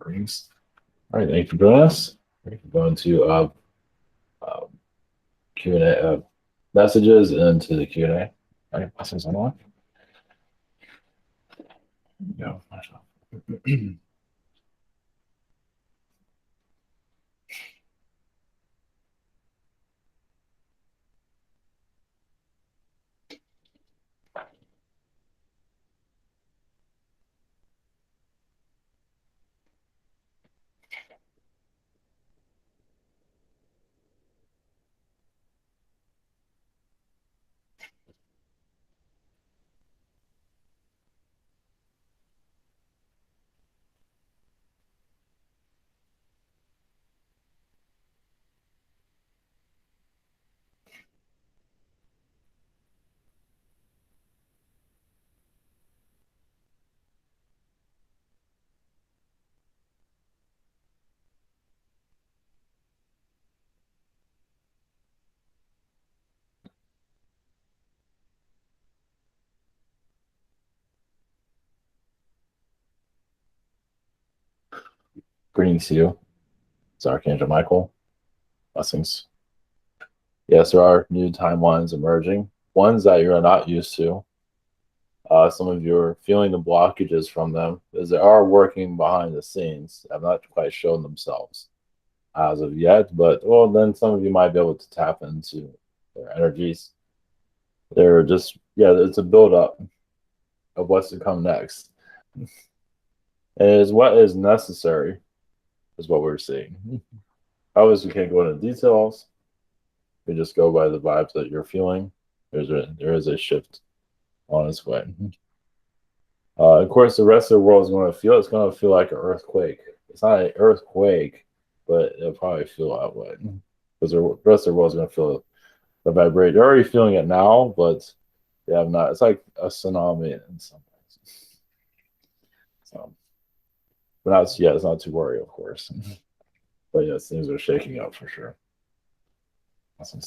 Greetings. All right, thank you for joining us. We're going to Q&A messages into the Q&A. All right, lessons on one. Go. Greetings to you. It's Archangel Michael. Blessings. Yes, there are new timelines emerging, ones that you're not used to. Some of you are feeling the blockages from them as they are working behind the scenes, have not quite shown themselves as of yet, but well, then some of you might be able to tap into their energies. They're just, yeah, it's a build-up of what's to come next. And is what is necessary is what we're seeing. Obviously, we can't go into details. We just go by the vibes that you're feeling. There is a shift on its way. Of course, the rest of the world is going to feel. It's going to feel like an earthquake. It's not an earthquake, but it'll probably feel that way because the rest of the world is going to feel the vibration. They're already feeling it now, but they have not. It's like a tsunami in some places. So, but not yet. It's not too worry, of course. But yes, things are shaking up for sure. Awesome.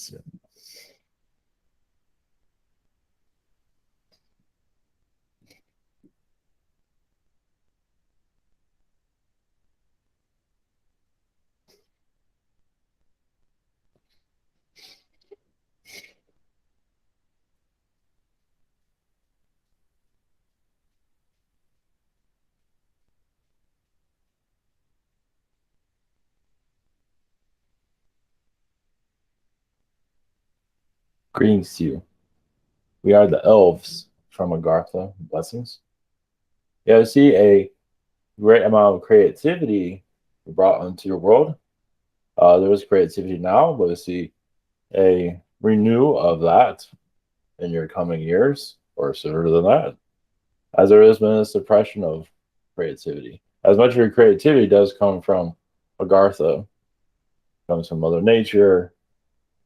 Greetings to you. We are the elves from Agartha. Blessings. Yeah, I see a great amount of creativity brought into your world. There is creativity now, but we see a renew of that in your coming years, or sooner than that, as there has been a suppression of creativity. As much of your creativity does come from Agartha, comes from Mother Nature,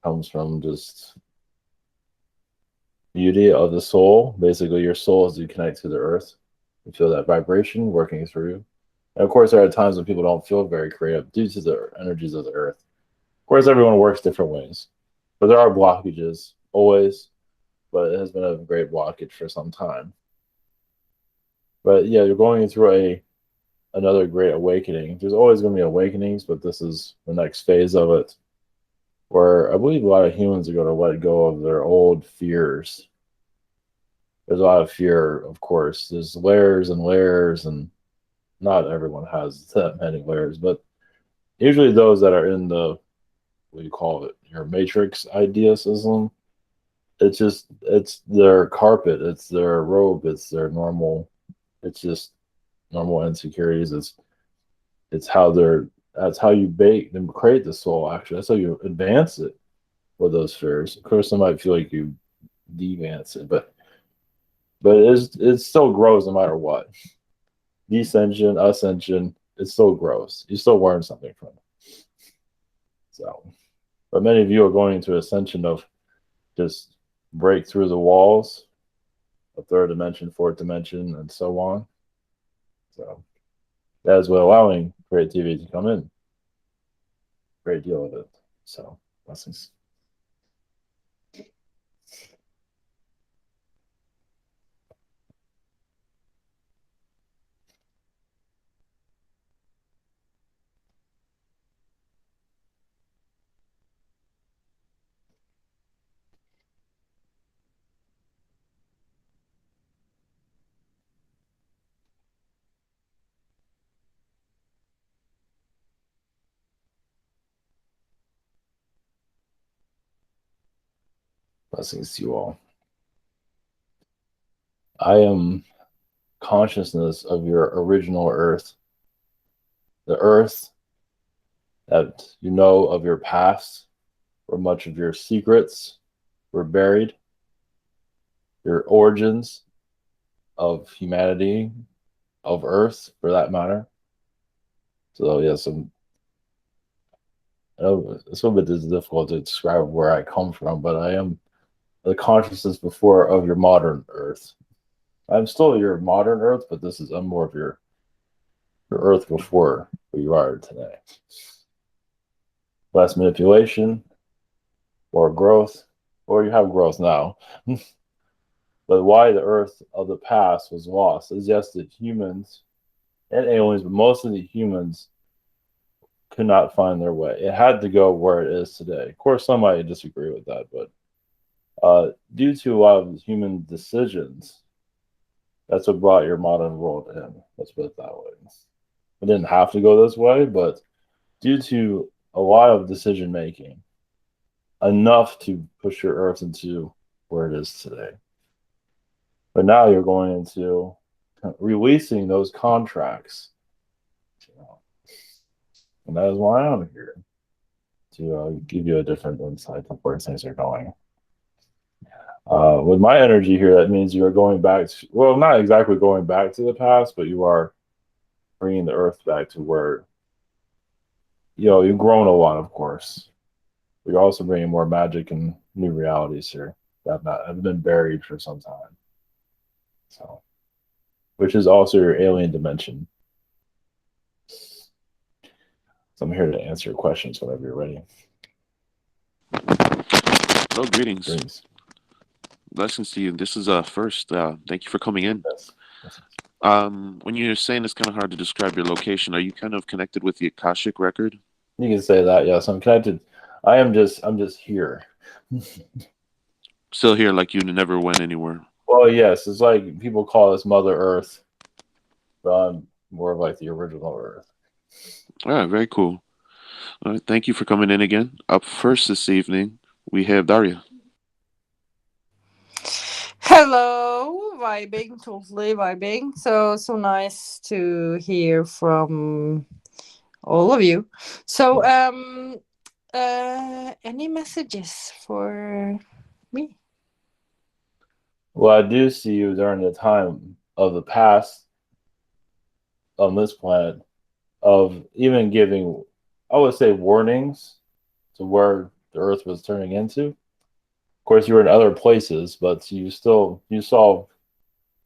comes from just beauty of the soul. Basically, your soul as you connect to the earth. You feel that vibration working through you. And of course, there are times when people don't feel very creative due to the energies of the earth. Of course, everyone works different ways, but there are blockages always. But it has been a great blockage for some time. But yeah, you're going through another great awakening. There's always going to be awakenings, but this is the next phase of it, where I believe a lot of humans are going to let go of their old fears. There's a lot of fear, of course. There's layers and layers, and not everyone has that many layers, but usually those that are in the, what do you call it, your matrix idea system, it's their carpet, it's their robe, it's their normal, it's just normal insecurities. It's how that's how you bake and create the soul. Actually, that's how you advance it with those fears. Of course, some might feel like you devance it, but it still grows no matter what. Descension, ascension, it still grows. You still learn something from it. So, but many of you are going into ascension of just break through the walls of third dimension, fourth dimension, and so on. So that is what allowing creativity to come in. Great deal of it. So blessings. Blessings to you all. I am consciousness of your original Earth, the Earth that you know of your past, where much of your secrets were buried, your origins of humanity, of Earth for that matter. So yes, I know it's a little bit difficult to describe where I come from, but I am the consciousness before of your modern Earth. I'm still your modern Earth, but I'm more of your Earth before who you are today. Less manipulation, or growth, or you have growth now. But why the Earth of the past was lost is yes, the humans and aliens, but most of the humans could not find their way. It had to go where it is today. Of course, some might disagree with that, but due to a lot of human decisions, that's what brought your modern world in. Let's put it that way. It didn't have to go this way, but due to a lot of decision making, enough to push your Earth into where it is today. But now you're going into releasing those contracts. And that is why I'm here, to give you a different insight of where things are going. With my energy here, that means you are going back to, well, not exactly going back to the past, but you are bringing the Earth back to where, you've grown a lot, of course. But you're also bringing more magic and new realities here that have been buried for some time. So, which is also your alien dimension. So I'm here to answer your questions whenever you're ready. Hello, greetings. Greetings. Blessings to you. This is first. Thank you for coming in. Yes. Yes. When you're saying it's kind of hard to describe your location, are you kind of connected with the Akashic record? You can say that. Yes, I'm connected. I'm just here. Still here, like you never went anywhere. Well, yes, it's like people call us Mother Earth, but I'm more of like the original Earth. All right, very cool. All right, thank you for coming in again. Up first this evening, we have Daria. Hello, vibing, totally vibing. So nice to hear from all of you. So Yes. any messages for me? Well, I do see you during the time of the past on this planet of even giving, I would say, warnings to where the Earth was turning into. Of course, you were in other places, but you saw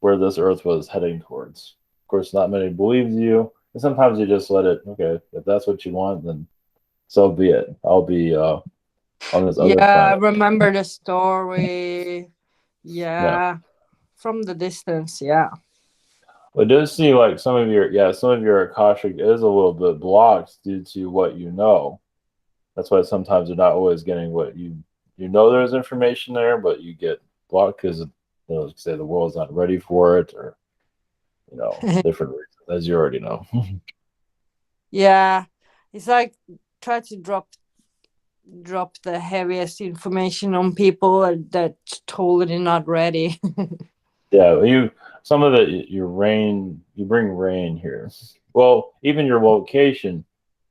where this Earth was heading towards. Of course, not many believed you, and sometimes you just let it. Okay, if that's what you want, then so be it. I'll be on this other Yeah, I planet. remember the story. Yeah, Yeah, from the distance. Yeah. it does seem like some of your akashic is a little bit blocked due to what you know. That's why sometimes you're not always getting what you know. There's information there, but you get blocked because say the world's not ready for it, or different reasons, as you already know. Yeah, it's like try to drop the heaviest information on people that totally not ready. Yeah, some of it you bring rain here. Well, even your location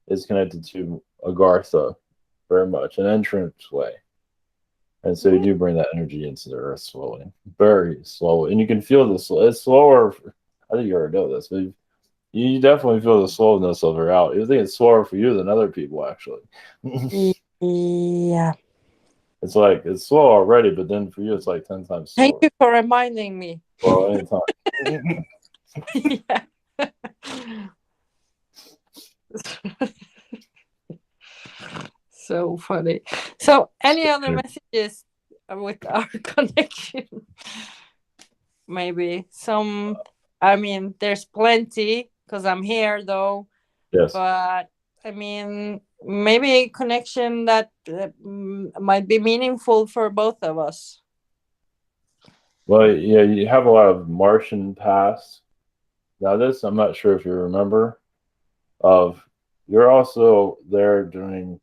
is connected to Agartha very much, an entrance way. And so you do bring that energy into the earth slowly, very slowly. And you can feel this. It's slower. I think you already know this, but you definitely feel the slowness of her out. You think it's slower for you than other people, actually. Yeah. It's like it's slow already, but then for you, it's like 10 times Thank slower. you for reminding me. Well, anytime. Yeah. So funny. So, any other messages with our connection? Maybe some. I mean, there's plenty because I'm here though. Yes. But I mean, maybe a connection that might be meaningful for both of us. Well, yeah, you have a lot of Martian past. Now, this I'm not sure if you remember. Of You're also there during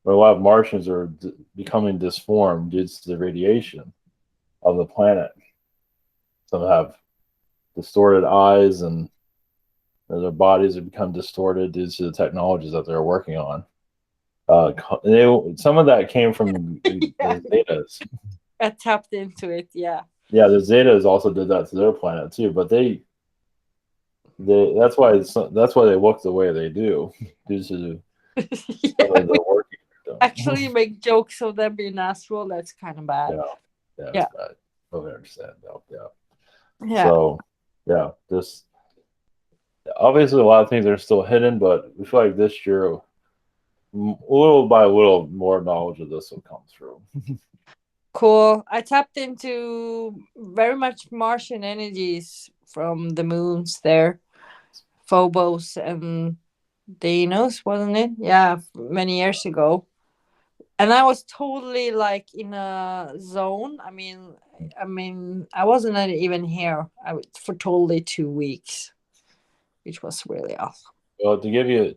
But a lot of Martians are becoming disformed due to the radiation of the planet. Some have distorted eyes, and their bodies have become distorted due to the technologies that they're working on. Some of that came from the Zetas. I tapped into it. Yeah. Yeah, the Zetas also did that to their planet too, but that's why they look the way they do due to some of We the work. actually make jokes of them being astral. That's kind of bad. Yeah, Yeah. it's bad. Totally understand. Yeah. Yeah. So, yeah, just obviously a lot of things are still hidden, but we feel like this year, little by little, more knowledge of this will come through. Cool. I tapped into very much Martian energies from the moons there, Phobos and Deimos, wasn't it? Yeah, many years ago. And I was totally like in a zone. I wasn't even here. For totally 2 weeks, which was really awesome. Well, to give you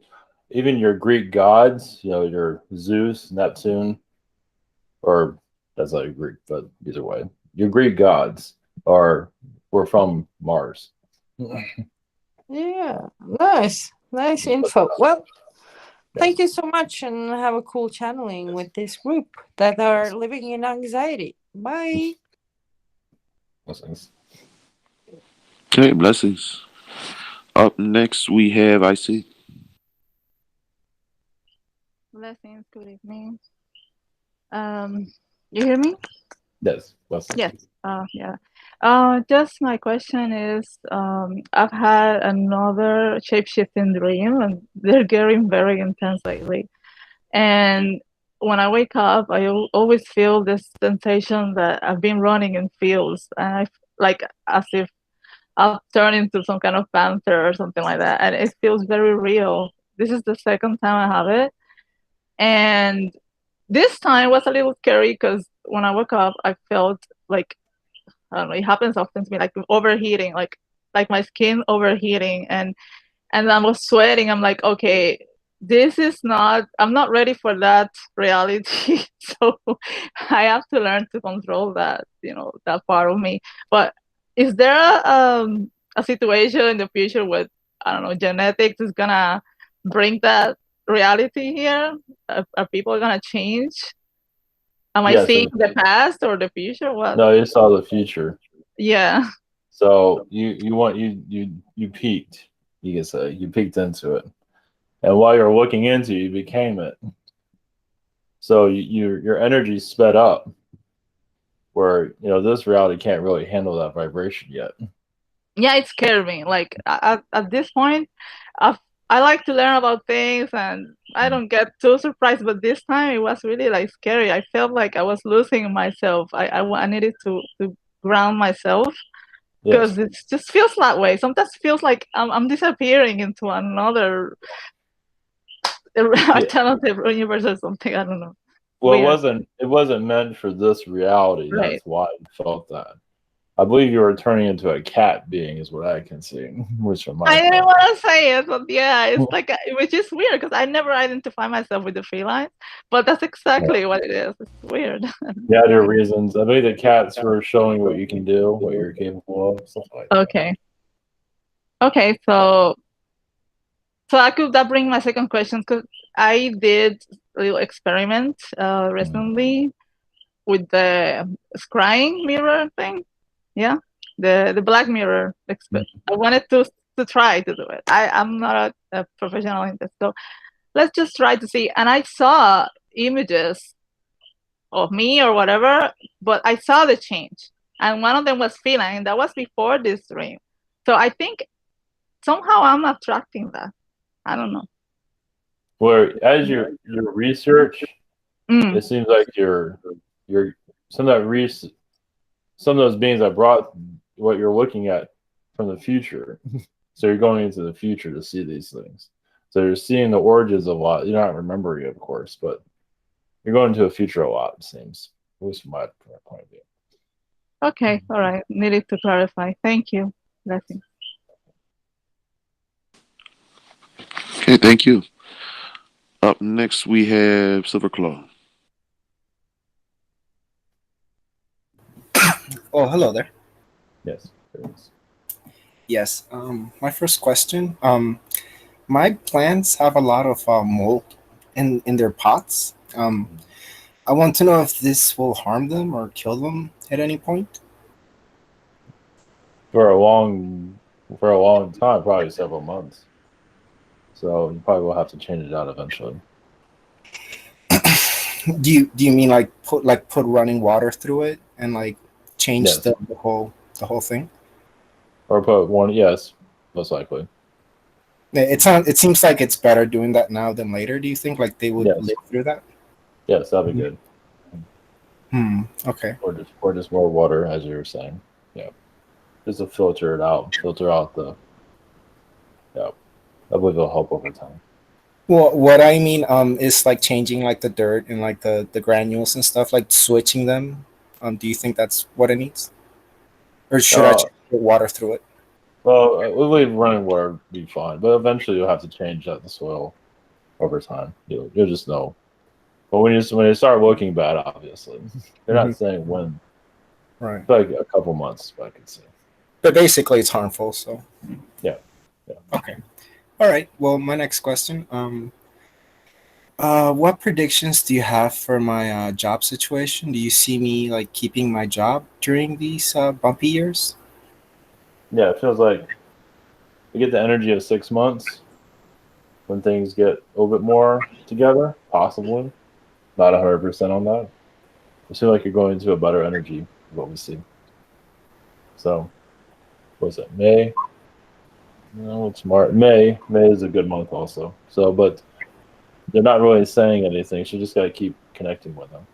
even your Greek gods, your Zeus, Neptune, or that's not Greek, but either way, your Greek gods were from Mars. Yeah, nice info. Well, thank you so much, and have a cool channeling with this group that are living in anxiety. Bye. Blessings. Okay, blessings. Up next, we have IC. Blessings, good evening. You hear me? Yes, blessings. Yes. Yeah. Just my question is, I've had another shape-shifting dream, and they're getting very intense lately. And when I wake up, I always feel this sensation that I've been running in fields, and like as if I've turned into some kind of panther or something like that, and it feels very real. This is the second time I have it, and this time was a little scary because when I woke up, I felt like, I don't know, it happens often to me, like overheating, like my skin overheating, and I was sweating. I'm like, okay, I'm not ready for that reality. So I have to learn to control that, that part of me. But is there a situation in the future where, I don't know, genetics is gonna bring that reality here? Are people gonna change? Am I seeing the past or the future? What? No, you saw the future. Yeah. So you peaked. You can say you peeked into it, and while you're looking into it, you became it. So your energy sped up, where this reality can't really handle that vibration yet. Yeah, it scared me. Like at this point, I like to learn about things, and I don't get too surprised. But this time, it was really like scary. I felt like I was losing myself. I needed to ground myself, because it just feels that way. Sometimes it feels like I'm disappearing into another alternative universe or something. I don't know. Well, it wasn't meant for this reality. Right. That's why you felt that. I believe you were turning into a cat being, is what I can see. Which I didn't want to say it, but yeah, it's like, which is weird because I never identify myself with the feline, but that's exactly what it is. It's weird. You had your reasons. I believe the cats were showing what you can do, what you're capable of, stuff like that. Okay, so that brings my second question, because I did a little experiment recently with the scrying mirror thing. Yeah, the black mirror. I wanted to try to do it. I'm not a professional in this, so let's just try to see. And I saw images of me or whatever, but I saw the change, and one of them was feline. That was before this dream. So I think somehow I'm attracting that. I don't know. Well, as your research, it seems like you're some of those beings that brought what you're looking at from the future. So you're going into the future to see these things. So you're seeing the origins of a lot. You're not remembering it, of course, but you're going into the future a lot, it seems. At least from my point of view. Okay, all right. Needed to clarify. Thank you. Blessings. Okay, thank you. Up next, we have Silverclaw. Oh, hello there. Yes. There is. Yes. My first question. My plants have a lot of mold in their pots. I want to know if this will harm them or kill them at any point. For a long time, probably several months. So you probably will have to change it out eventually. Do you mean like put running water through it and like change Yes. the whole thing? Or put one, yes, most likely. It seems like it's better doing that now than later. Do you think like they would Yes. live through that? Yes, that'd be good. Okay. Or just more water, as you were saying. Yeah. Just to filter out the, yeah. I believe it'll help over time. Well, what I mean is like changing like the dirt and like the granules and stuff, like switching them. Do you think that's what it needs, or should I just put water through it? Well, I believe running water would be fine, but eventually you'll have to change out the soil over time. You'll just know. But when you start looking bad, obviously, they're not saying when. Right. It's like a couple months, I could say. But basically, it's harmful. So. Yeah. Okay. All right. Well, my next question. What predictions do you have for my job situation? Do you see me like keeping my job during these bumpy years? Yeah, it feels like you get the energy of 6 months when things get a little bit more together, possibly. Not 100% on that. It seems like you're going into a better energy, is what we see. So, what's it, May? No, it's March. May is a good month also. So, but they're not really saying anything. So you just got to keep connecting with them,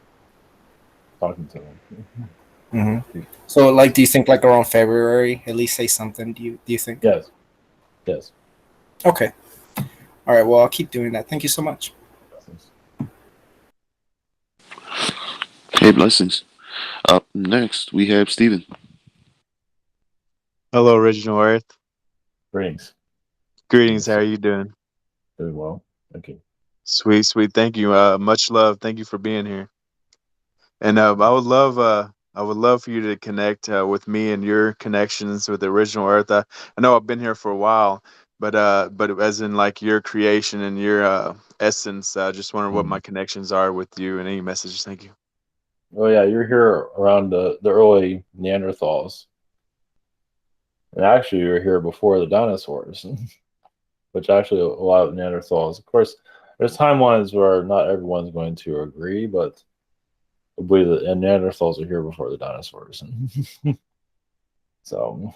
talking to them. So, like, do you think like around February, at least say something? Do you think? Yes. Okay. All right. Well, I'll keep doing that. Thank you so much. Hey, blessings. Up next, we have Steven. Hello, Original Earth. Greetings. Greetings. How are you doing? Doing well. Thank you. Sweet. Thank you. Much love. Thank you for being here. And I would love for you to connect with me and your connections with the Original Earth. I know I've been here for a while, but as in like your creation and your essence, I just wonder what my connections are with you and any messages. Thank you. Oh yeah, you're here around the early Neanderthals. And actually, you were here before the dinosaurs, which actually a lot of Neanderthals. Of course, there's timelines where not everyone's going to agree, but I believe that Neanderthals are here before the dinosaurs. So,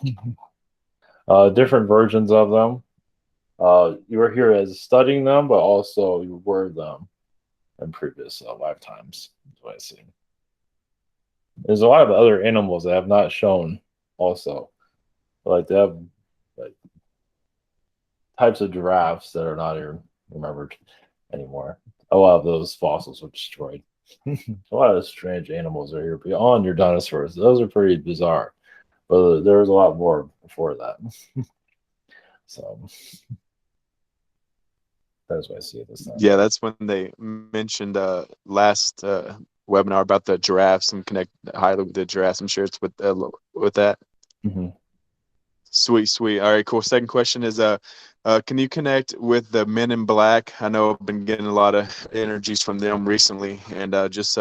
different versions of them. You were here as studying them, but also you were them in previous lifetimes. That's what I see. There's a lot of other animals that have not shown also. Like they have like types of giraffes that are not even remembered anymore. A lot of those fossils were destroyed. A lot of strange animals are here beyond your dinosaurs. Those are pretty bizarre. But there was a lot more before that. So that's what I see at this time. Yeah, that's when they mentioned last webinar about the giraffes and connect highly with the giraffes. I'm sure it's with that. Mm-hmm. Sweet. All right, cool. Second question is, can you connect with the Men in Black? I know I've been getting a lot of energies from them recently, and just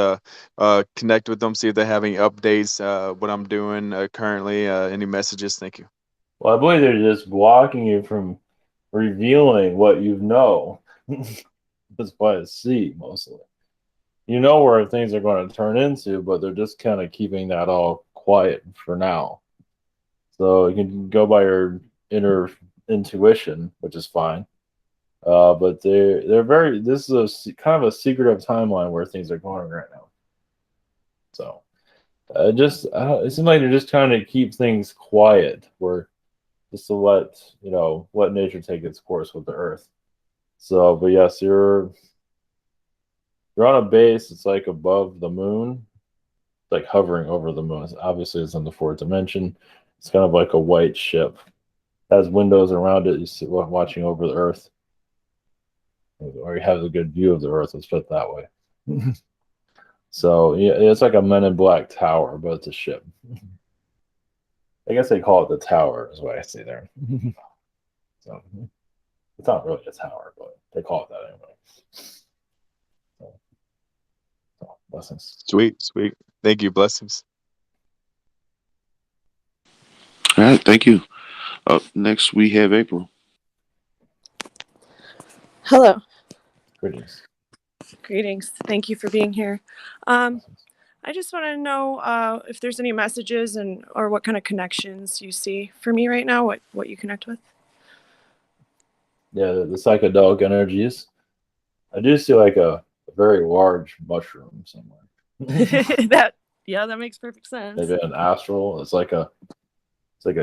connect with them, see if they have any updates, what I'm doing currently, any messages. Thank you. Well, I believe they're just blocking you from revealing what you know. That's what I see mostly. You know where things are going to turn into, but they're just kind of keeping that all quiet for now. So you can go by your inner intuition, which is fine. But they're very. This is kind of a secretive timeline where things are going right now. So it seems like they're just trying to keep things quiet, where just to let nature take its course with the Earth. So, but yes, you're on a base. It's like above the moon, like hovering over the moon. Obviously, it's in the fourth dimension. It's kind of like a white ship. It has windows around it. You see watching over the Earth. or you have a good view of the Earth. Let's put it that way. So yeah, it's like a Men in Black tower, but it's a ship. I guess they call it the tower, is what I see there. So it's not really a tower, but they call it that anyway. So blessings. Sweet, sweet. Thank you. Blessings. All right, thank you. Up next, we have April. Hello. Greetings. Greetings. Thank you for being here. Blessings. I just want to know if there's any messages or what kind of connections you see for me right now, what you connect with. Yeah, the psychedelic energies. I do see like a very large mushroom somewhere. that makes perfect sense. Maybe an astral. It's like a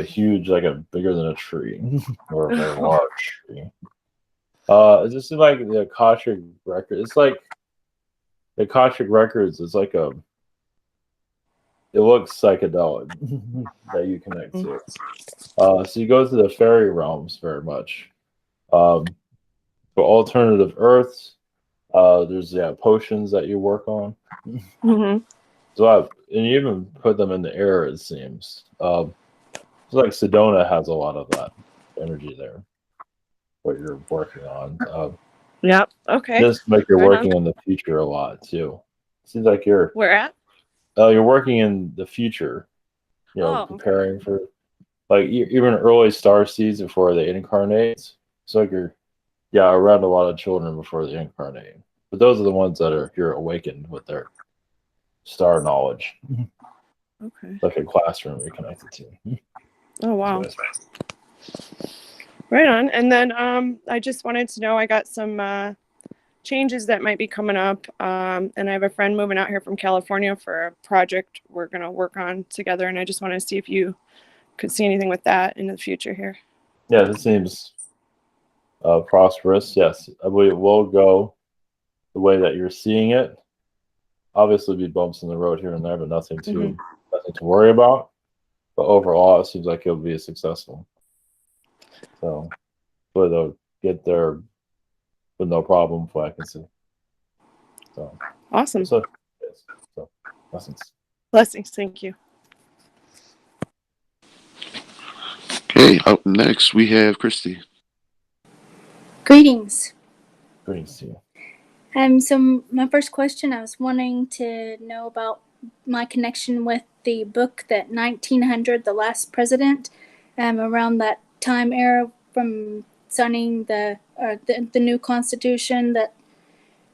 huge, bigger than a tree or a very large tree. It just seems like the Akashic record. It's like the Akashic records. It's like it looks psychedelic that you connect to. So you go to the fairy realms very much. For alternative earths, there's potions that you work on. Mm-hmm. So and you even put them in the air. It seems. It's like Sedona has a lot of that energy there. What you're working on. Yep. Okay. Just like you're Right working on. in the future a lot too. Seems like you're Where at? you're working in the future. You know, Oh, okay. preparing for like even early star seeds before they incarnate. It's like you're around a lot of children before they incarnate. But those are the ones that you're awakened with their star knowledge. Okay. Like a classroom you're connected to. Oh wow. So Right on. And then I just wanted to know, I got some changes that might be coming up. And I have a friend moving out here from California for a project we're going to work on together. And I just want to see if you could see anything with that in the future here. yeah, this seems prosperous. Yes, I believe it will go the way that you're seeing it. Obviously, be bumps in the road here and there, but nothing to worry about. But overall, it seems like it'll be successful. So, but they'll get there with no problem, from what I can see. So Awesome. So blessings. Blessings. Thank you. Okay, up next, we have Christy. Greetings. Greetings to you. So my first question, I was wanting to know about my connection with the book that 1900, The Last President, around that time era from signing the new Constitution that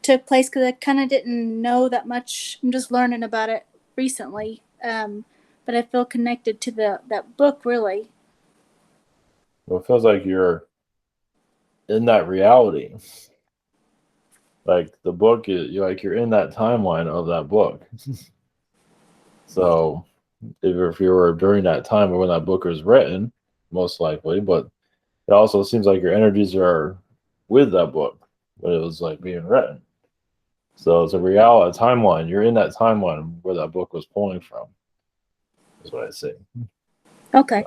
took place, because I kind of didn't know that much. I'm just learning about it recently, but I feel connected to that book really. Well, it feels like you're in that reality. Like the book is, you're in that timeline of that book. So if you were during that time when that book was written, most likely, but it also seems like your energies are with that book when it was like being written. So it's a timeline. You're in that timeline where that book was pulling from. Is what I say. Okay.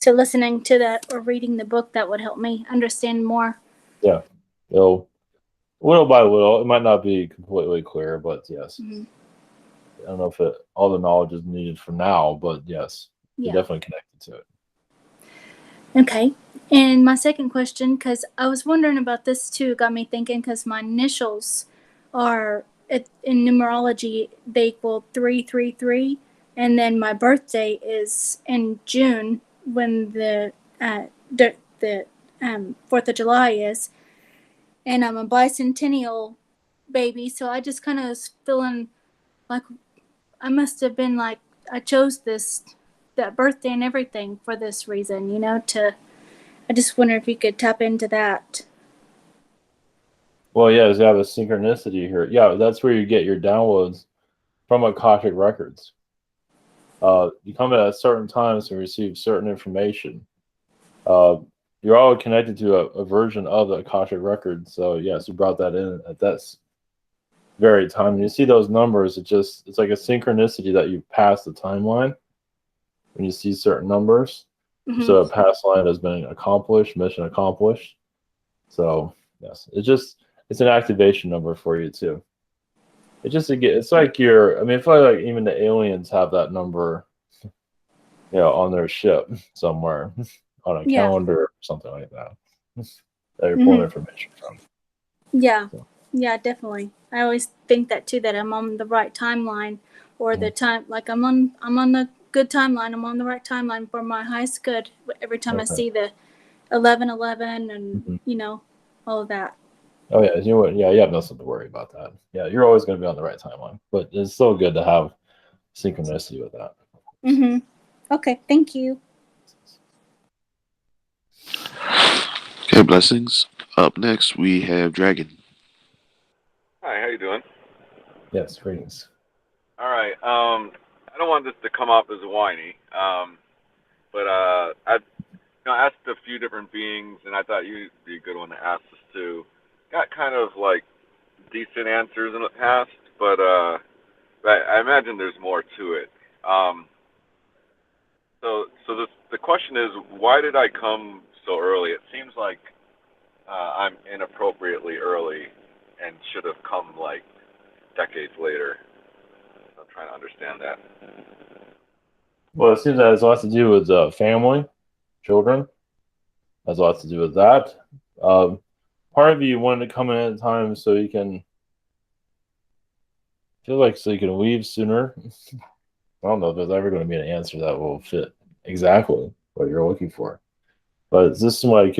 So listening to that or reading the book, that would help me understand more. Yeah. Little by little, it might not be completely clear, but yes. Mm-hmm. I don't know if all the knowledge is needed for now, but yes, you're definitely connected to it. Okay. And my second question, because I was wondering about this too, got me thinking, because my initials are in numerology, they equal 333, and then my birthday is in June when the 4th of July is, and I'm a bicentennial baby, so I just kind of was feeling like I must have been like, I chose that birthday and everything for this reason, I just wonder if you could tap into that. Well, yeah, you have a synchronicity here. Yeah, that's where you get your downloads from Akashic records. You come at certain times and receive certain information. You're all connected to a version of the Akashic record. So yes, you brought that in at that very time. And you see those numbers, it's like a synchronicity that you pass the timeline when you see certain numbers. Mm-hmm. So a past line has been accomplished, mission accomplished. So yes, it's an activation number for you too. It's like I mean, I feel like even the aliens have that number, on their ship somewhere, on a Yeah. calendar or something like that, that you're Mm-hmm. pulling information from. Yeah. So. Yeah, definitely. I always think that too, that I'm on the right timeline, or the time, like I'm on the good timeline. I'm on the right timeline for my highest good. Every time I see the 1111 and all of that. Oh yeah, you know what? Yeah, you have nothing to worry about that. Yeah, you're always going to be on the right timeline, but it's still good to have synchronicity with that. Mm-hmm. Okay, thank you. Okay, blessings. Up next, we have Dragon. Hi, how you doing? Yes, greetings. All right. I don't want this to come off as whiny, but I've asked a few different beings, and I thought you'd be a good one to ask this too. Got kind of like decent answers in the past, but I imagine there's more to it. So the question is, why did I come so early? It seems like I'm inappropriately early and should have come like decades later. I'm trying to understand that. Well, it seems that has lots to do with family, children. Has lots to do with that. Part of you wanted to come in at a time so you can leave sooner. I don't know if there's ever going to be an answer that will fit exactly what you're looking for, but it's just like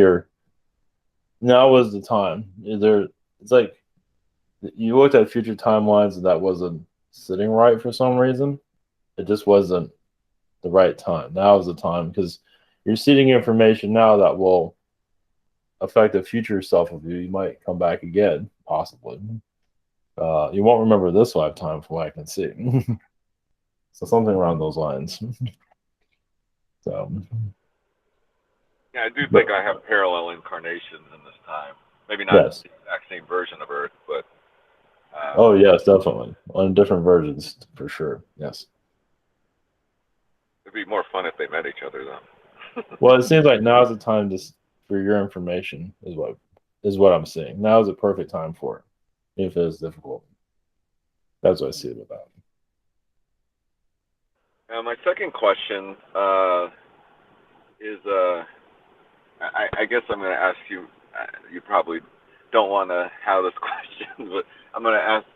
now was the time. It's like you looked at future timelines and that wasn't sitting right for some reason. It just wasn't the right time. Now is the time because you're seeding information now that will affect the future self of you. You might come back again, possibly. You won't remember this lifetime from what I can see. So something around those lines. So yeah, I do think I have parallel incarnations in this time. Maybe not yes. the exact same version of Earth, but oh yes, definitely on different versions for sure. Yes. it'd be more fun if they met each other though. Well, it seems like now is the time for your information is what I'm seeing. Now is the perfect time for it, if it is difficult. That's what I see it about. My second question is, I guess I'm going to ask you. You probably don't want to have this question, but I'm going to ask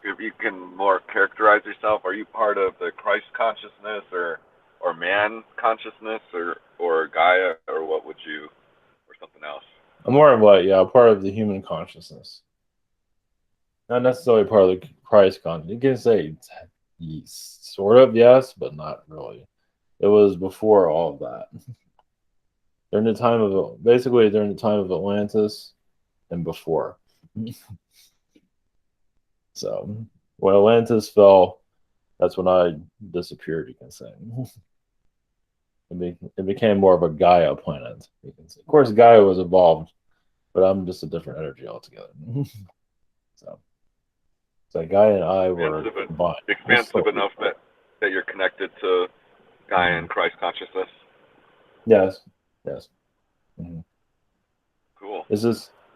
if you can more characterize yourself. Are you part of the Christ consciousness, or man consciousness, or Gaia, or what would you, or something else? I'm more of part of the human consciousness. Not necessarily part of the Christ consciousness. You can say sort of yes, but not really. It was before all of that. During the time of Atlantis and before. So when Atlantis fell, that's when I disappeared, you can say. It became more of a Gaia planet, you can say. Of course, Gaia was evolved, but I'm just a different energy altogether. So Gaia and I were expansive enough that you're connected to Gaia and Christ consciousness. Yes. Mm-hmm. Cool. It's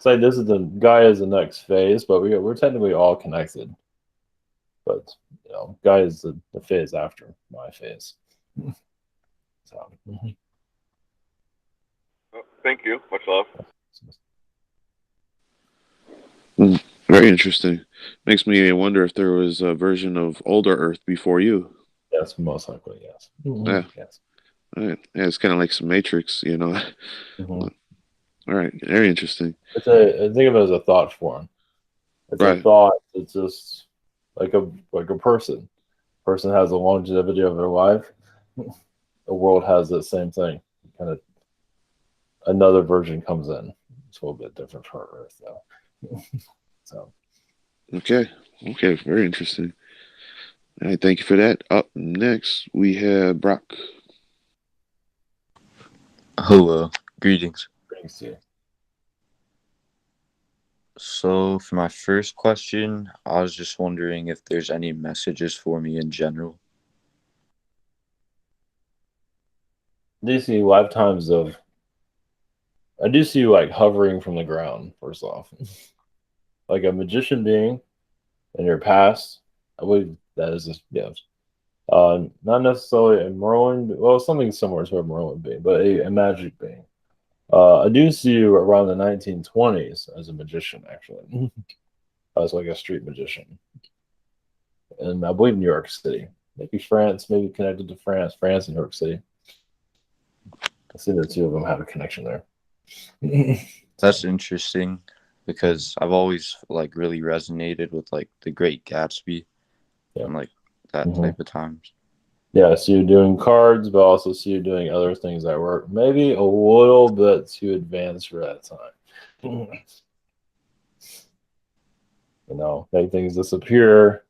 like this is Gaia is the next phase, but we're technically all connected. But Gaia is the phase after my phase. So. Well, thank you. Much love. Very interesting. Makes me wonder if there was a version of older Earth before you. Yes, most likely, yes. Yeah. Yes. All right. Yeah, it's kind of like some Matrix, Mm-hmm. All right. Very interesting. I think of it as a thought form. It's right. a thought. It's just like a person. Person has a longevity of their life. The world has the same thing. Kind of another version comes in. It's a little bit different for Earth, though. So. Okay. Very interesting. All right. Thank you for that. Up next, we have Brock. Hello. Greetings. Greetings to you. So, for my first question, I was just wondering if there's any messages for me in general. I do see lifetimes I do see you like hovering from the ground, first off. like a magician being in your past. I believe that is just, yeah. Not necessarily a Merlin, well, something similar to a Merlin being, but a magic being. I do see you around the 1920s as a magician, actually. I was like a street magician. And I believe New York City. Maybe France, maybe connected to France and New York City. I see the two of them have a connection there. That's interesting because I've always like really resonated with like The Great Gatsby and like that type of times. Yeah, so you're doing cards, but also see you doing other things that were maybe a little bit too advanced for that time. Make things disappear.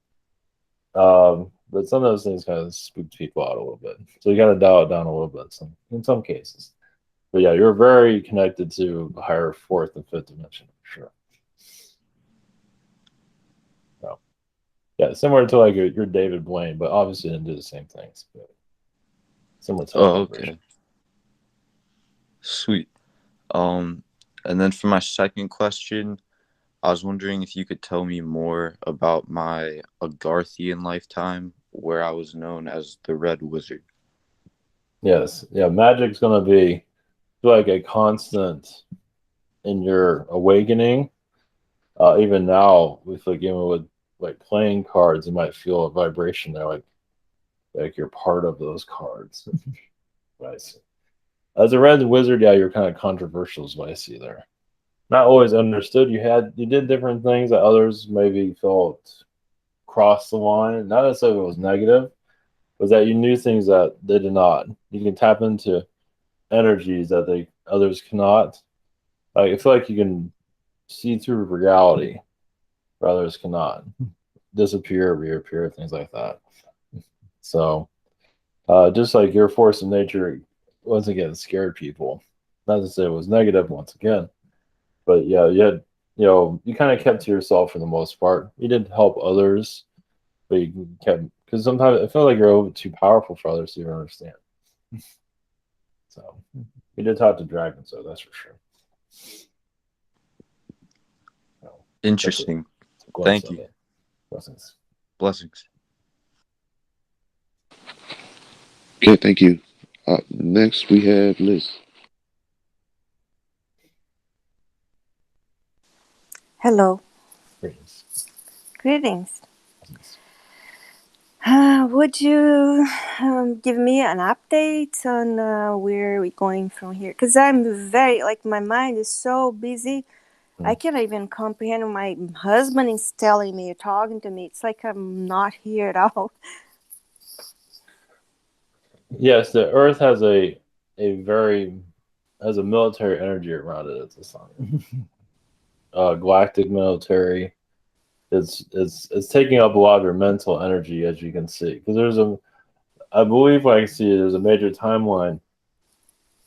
But some of those things kind of spooked people out a little bit. So you got to dial it down a little bit in some cases. But yeah, you're very connected to the higher fourth and fifth dimension, for sure. So, yeah, similar to like your David Blaine, but obviously didn't do the same things. But similar to okay. Sweet. And then for my second question, I was wondering if you could tell me more about my Agarthian lifetime, where I was known as the Red Wizard. Yes. Yeah, magic's going to be like a constant in your awakening. Even now, with like, even with like playing cards, you might feel a vibration there, like you're part of those cards. Right. As a Red Wizard, yeah, you're kind of controversial, is what I see there. Not always understood. You did different things that others maybe felt crossed the line. Not necessarily it was negative, was that you knew things that they did not. You can tap into energies that others cannot. I feel like you can see through reality where others cannot. Disappear, reappear, things like that. So just like your force of nature, once again, scared people. Not to say it was negative once again. But yeah, you kind of kept to yourself for the most part. You did help others, but you kept, because sometimes I feel like you're a little bit too powerful for others to even understand. So you did talk to dragons, so that's for sure. So, interesting. Thank you. Blessings. Blessings. Okay, thank you. Next, we have Liz. Hello. Greetings. Greetings. Would you give me an update on where we're going from here? Because I'm very, like, my mind is so busy. I can't even comprehend what my husband is telling me, talking to me. It's like I'm not here at all. Yes, the Earth has a military energy around it at the sun. Galactic military. It's taking up a lot of your mental energy, as you can see, because I believe I see there's a major timeline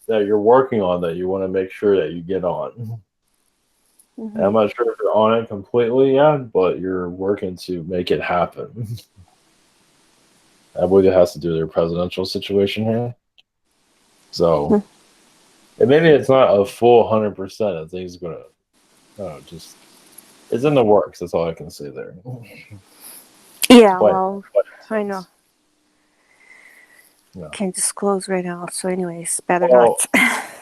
that you're working on that you want to make sure that you get on. And I'm not sure if you're on it completely yet, but you're working to make it happen. I believe it has to do with your presidential situation here. So, and maybe it's not a full 100% of things going to, just, it's in the works. That's all I can say there. Yeah, well, I know. Yeah. Can't disclose right now. So anyways, better not.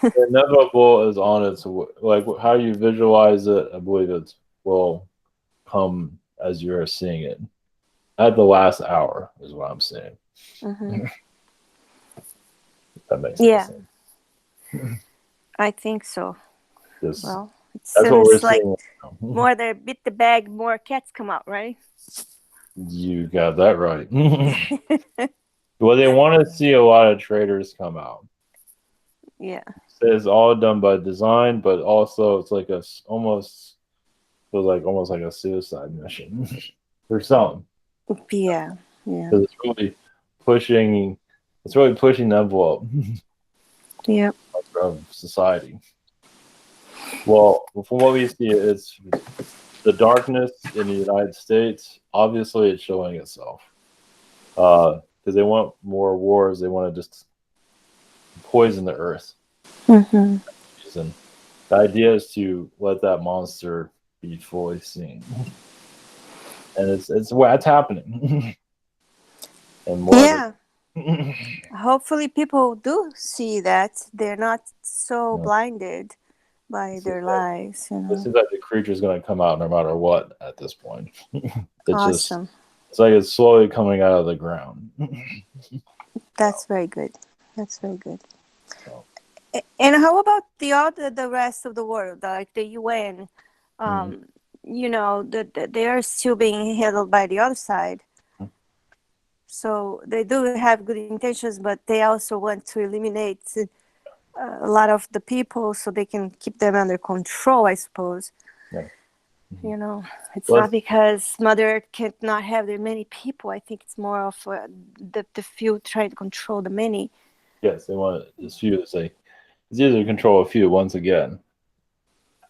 The inevitable is on its, like how you visualize it, I believe it will come as you're seeing it. At the last hour is what I'm saying. That makes sense. I think so. Just, well, it that's what we're like seeing. more they bit the bag, more cats come out, right? You got that right. Well, they want to see a lot of traders come out. Yeah. It's all done by design, but also it's like almost like a suicide mission for some. Yeah. Because it's really pushing the envelope. Yep. Of society. Well, from what we see, it's the darkness in the United States. Obviously, it's showing itself because they want more wars. They want to just poison the earth. And the idea is to let that monster be fully seen. And it's happening. And more Yeah. Hopefully people do see that. They're not so blinded by their lives, you it know. seems like the creature's going to come out no matter what at this point. Awesome. It's like it's slowly coming out of the ground. That's very good. That's very good. And how about the rest of the world, like the UN? You know, they are still being handled by the other side. So they do have good intentions, but they also want to eliminate a lot of the people so they can keep them under control, I suppose. Yeah. You know, it's not because Mother Earth cannot have that many people. I think it's more of the few trying to control the many. Yes, they want this few to say it's easier to control a few once again.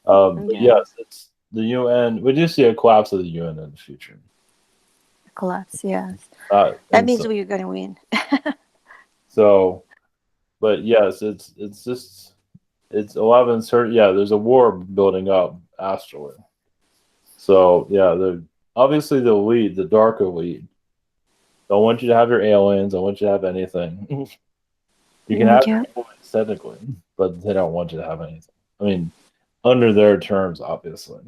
But yes, it's the UN. We do see a collapse of the UN in the future. Collapse, yes. That means we're going to win. So, but yes, it's a lot of uncertainty. Yeah, there's a war building up astrally. So yeah, obviously the elite, the dark elite, don't want you to have your aliens. Don't want you to have anything. You can have your points technically, but they don't want you to have anything. I mean, under their terms, obviously.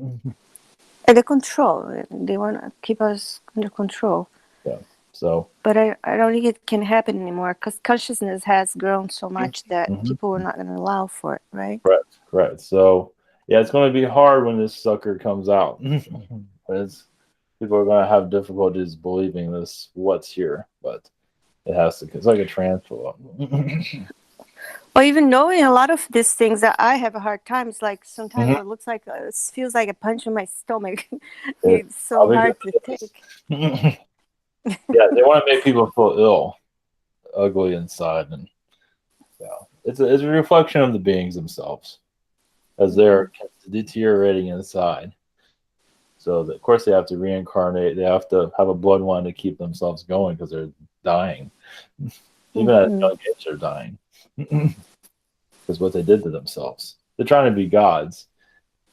And the control. They want to keep us under control. Yeah. So. But I don't think it can happen anymore because consciousness has grown so much that people are not going to allow for it, right? Correct. So yeah, it's going to be hard when this sucker comes out. People are going to have difficulties believing what's here, but it has to. It's like a transfer. Or even knowing a lot of these things that I have a hard time. It's like sometimes it looks like it feels like a punch in my stomach. It's so hard to take. Yeah, they want to make people feel ill, ugly inside, and it's a reflection of the beings themselves as they're deteriorating inside. So of course they have to reincarnate. They have to have a bloodline to keep themselves going because they're dying. Even at a young age, they're dying because what they did to themselves. They're trying to be gods.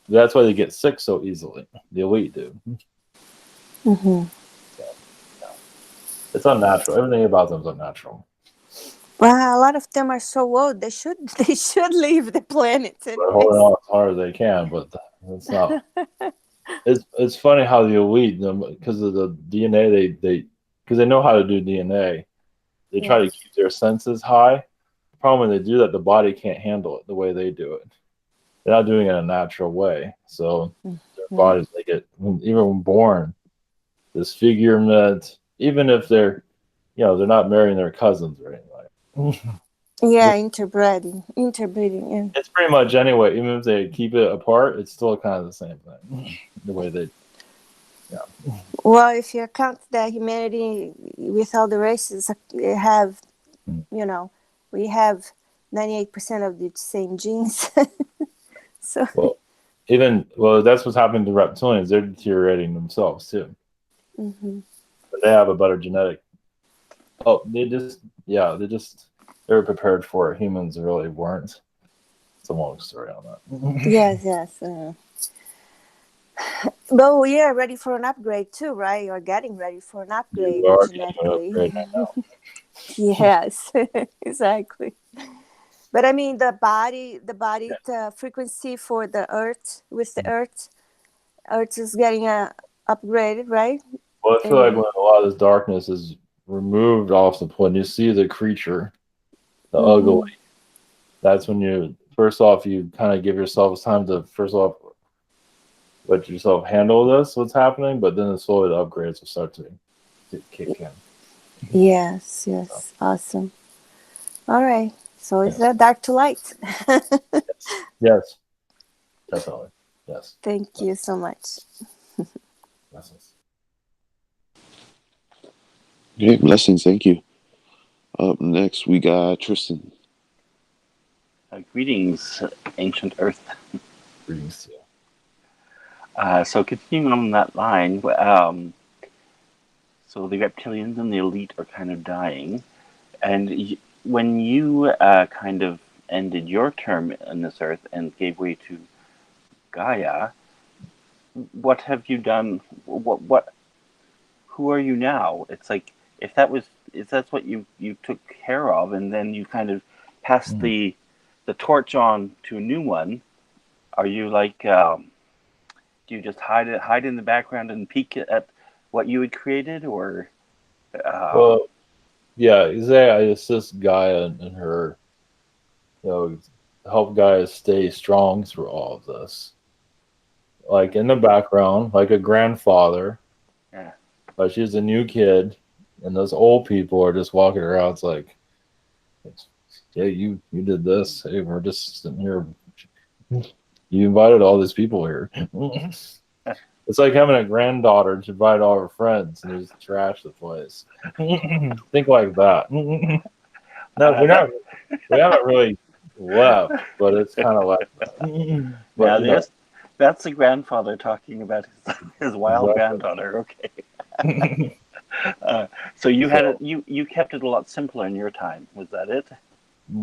That's why they get sick so easily. The elite do. It's unnatural. Everything about them is unnatural. Well, a lot of them are so old. They should leave the planet. Holding on as hard as they can, but it's not. It's funny how the elite, because of the DNA, because they know how to do DNA, they try to keep their senses high. The problem when they do that, the body can't handle it the way they do it. They're not doing it in a natural way, so their bodies, they get, even when born, disfigurement. Even if they're not marrying their cousins or anything. Yeah, interbreeding. Yeah. It's pretty much anyway. Even if they keep it apart, it's still kind of the same thing. The way they. Yeah. Well, if you account that humanity, with all the races, have, we have 98% of the same genes. So. That's what's happening to reptilians. They're deteriorating themselves too. But they have a better genetic. They were prepared for it. Humans really weren't. It's a long story on that. Yes. But we are ready for an upgrade too, right? You're getting ready for an upgrade genetically. Yes, exactly. But I mean, the body frequency for the Earth, with the Earth is getting upgraded, right? Well, I feel like when a lot of this darkness is removed off the planet, you see the creature, the ugly. That's when you kind of give yourself time to let yourself handle what's happening, but then slowly the upgrades will start to kick in. Yes. Awesome. All right. So it's dark to light. Yes. Definitely. Yes. Thank you so much. Blessings. Great, blessings. Thank you. Up next, we got Tristan. Greetings, ancient Earth. Greetings to you. So continuing on that line, so the reptilians and the elite are kind of dying, and when you kind of ended your term on this Earth and gave way to Gaia, what have you done? What? Who are you now? It's like if that's what you took care of, and then you kind of passed the torch on to a new one. Are you like? Do you just hide in the background and peek at what you had created, or? Well, yeah, exactly. I assist Gaia and her, help Gaia stay strong through all of this. Like in the background, like a grandfather. Yeah. But she's a new kid, and those old people are just walking around. It's like, yeah, you did this. Hey, we're just sitting here. You invited all these people here. It's like having a granddaughter to invite all her friends and just trash the place. Think like that. No, we haven't really left, but it's kind of like that. But Now that's the grandfather talking about his wild granddaughter. Okay. So you kept it a lot simpler in your time. Was that it?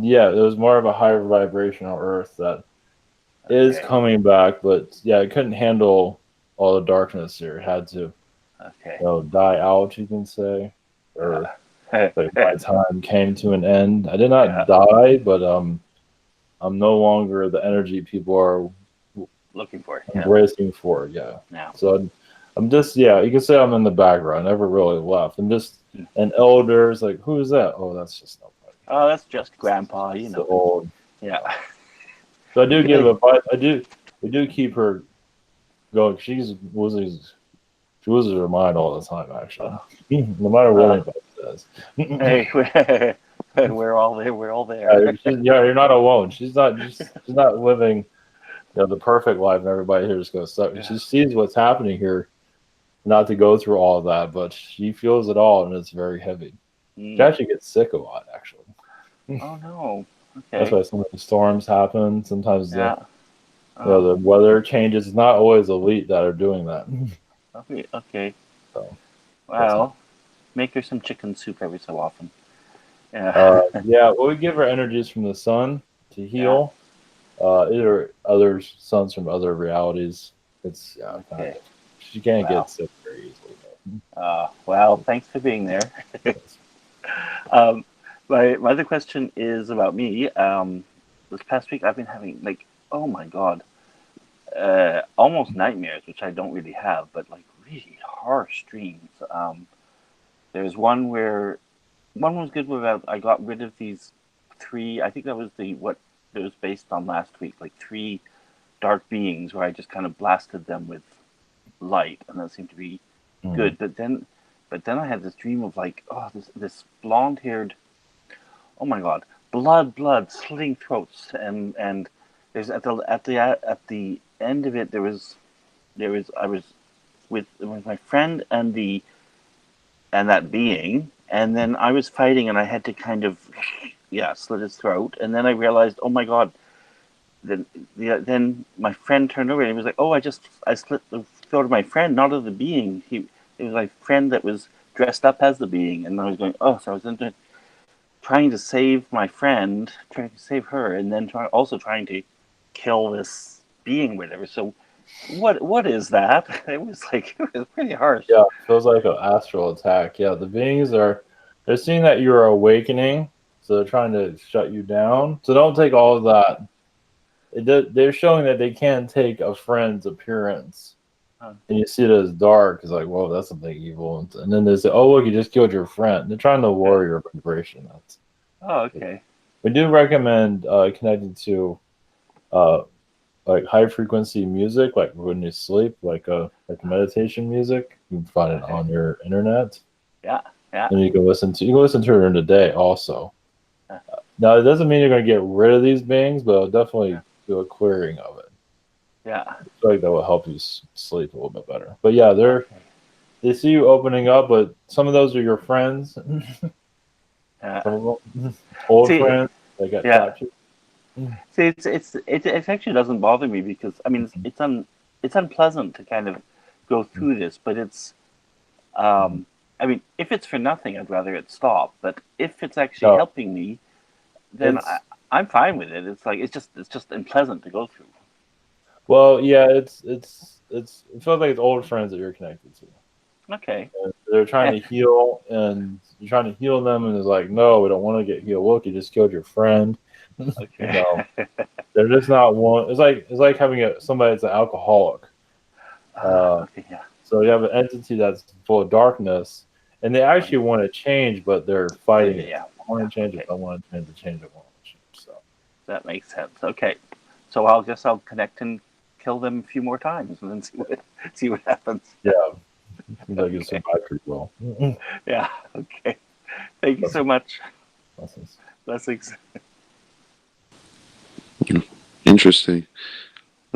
Yeah, it was more of a higher vibrational Earth that is coming back, but yeah, it couldn't handle all the darkness here. It had to, die out, you can say, or like my time came to an end. I did not die, but I'm no longer the energy people are looking for, embracing for. Yeah. Now. So I'm just, you can say I'm in the background. I never really left. I'm just an elder. It's like, who is that? Oh, that's just nobody. Oh, that's just Grandpa. You know. So old. Yeah. So I do we do keep her going. She loses her mind all the time, actually. No matter what anybody says. Hey, we're all there. We're all there. You're not alone. She's not living the perfect life, and everybody here just goes. She sees what's happening here, not to go through all of that, but she feels it all, and it's very heavy. She actually gets sick a lot, actually. Oh no. Okay. That's why some of the storms happen. Sometimes the weather changes. It's not always elite that are doing that. Okay. So, well, make her some chicken soup every so often. Yeah. Well, we give her energies from the sun to heal. Either other suns from other realities. It's she can't get sick very easily. Well, thanks for being there. My other question is about me. This past week, I've been having oh my god, almost nightmares, which I don't really have, but really harsh dreams. There's one where one was good about I got rid of these 3. I think that was what it was based on last week, 3 dark beings where I just kind of blasted them with light, and that seemed to be good. But then I had this dream of this blonde-haired, oh my god, blood, slitting throats, and there's at the end of it I was with my friend and that being, and then I was fighting, and I had to kind of slit his throat, and then I realized, oh my god. Then my friend turned over and he was like, "Oh, I slit the throat of my friend, not of the being. It was my friend that was dressed up as the being." And I was going, "Oh," so I was trying to save my friend, trying to save her, and then also trying to kill this being, whatever. So, what is that? It was pretty harsh. Yeah, it feels like an astral attack. Yeah, the beings they're seeing that you're awakening, so they're trying to shut you down. So don't take all of that. They're showing that they can take a friend's appearance, and you see it as dark. It's like, whoa, that's something evil. And then they say, oh, look, you just killed your friend. They're trying to lower your vibration. Okay. We do recommend connecting to high frequency music, like when you sleep, like meditation music. You can find it on your internet. Yeah. And you can listen to it during the day also. Now it doesn't mean you're going to get rid of these beings, but it'll definitely do a clearing of it. Yeah. I feel like that will help you sleep a little bit better. But yeah, they see you opening up, but some of those are your friends. Some of them, old friends. They got touched. See, it actually doesn't bother me because I mean it's unpleasant to kind of go through this, but it's I mean if it's for nothing, I'd rather it stop. But if it's actually helping me, then I'm fine with it. It's it's just unpleasant to go through. Well, yeah, it's it feels like it's old friends that you're connected to. Okay. And they're trying to heal, and you're trying to heal them, and it's like, no, we don't want to get healed. Look, you just killed your friend. Okay. They're just not one. It's like having somebody that's an alcoholic. Okay. Yeah. So you have an entity that's full of darkness, and they actually want to change, but they're fighting it. Yeah. I want to change it. I want to change it. So that makes sense. Okay. So I'll guess I'll connect and kill them a few more times and then see what happens. Yeah. Seems like you survived pretty well. Yeah. Okay. Thank you so much. Blessings. Blessings. Interesting.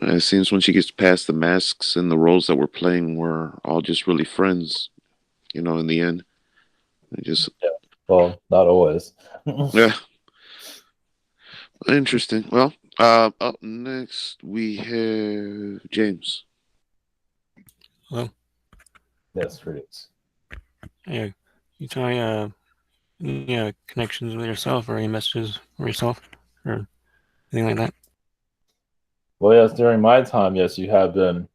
It seems when she gets past the masks and the roles that we're playing, we're all just really friends, in the end. Well, not always. Yeah. Interesting. Well, up next we have James. Hello. Yes, greetings. Yeah. You tell me any connections with yourself or any messages for yourself or anything like that? Well, yes, during my time, yes, you have been